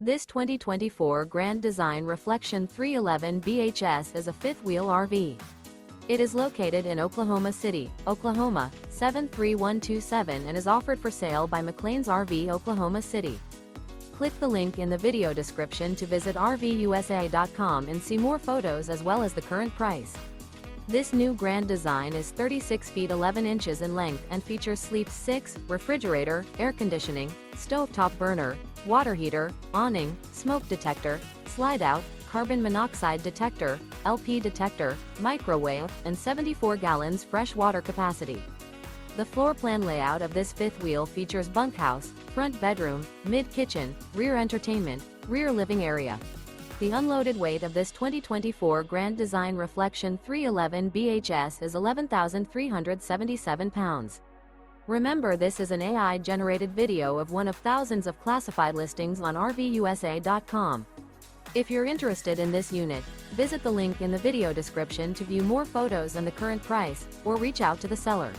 This 2024 Grand Design Reflection 311 BHS is a fifth-wheel RV. It is located in Oklahoma City, Oklahoma, 73127 and is offered for sale by McClain's RV Oklahoma City. Click the link in the video description to visit RVUSA.com and see more photos as well as the current price. This new Grand Design is 36 feet 11 inches in length and features sleep 6, refrigerator, air conditioning, stovetop burner, water heater, awning, smoke detector, slide-out, carbon monoxide detector, LP detector, microwave, and 74 gallons fresh water capacity. The floor plan layout of this fifth wheel features bunkhouse, front bedroom, mid-kitchen, rear entertainment, rear living area. The unloaded weight of this 2024 Grand Design Reflection 311 BHS is 11,377 pounds. Remember, this is an AI-generated video of one of thousands of classified listings on RVUSA.com. If you're interested in this unit, visit the link in the video description to view more photos and the current price, or reach out to the seller.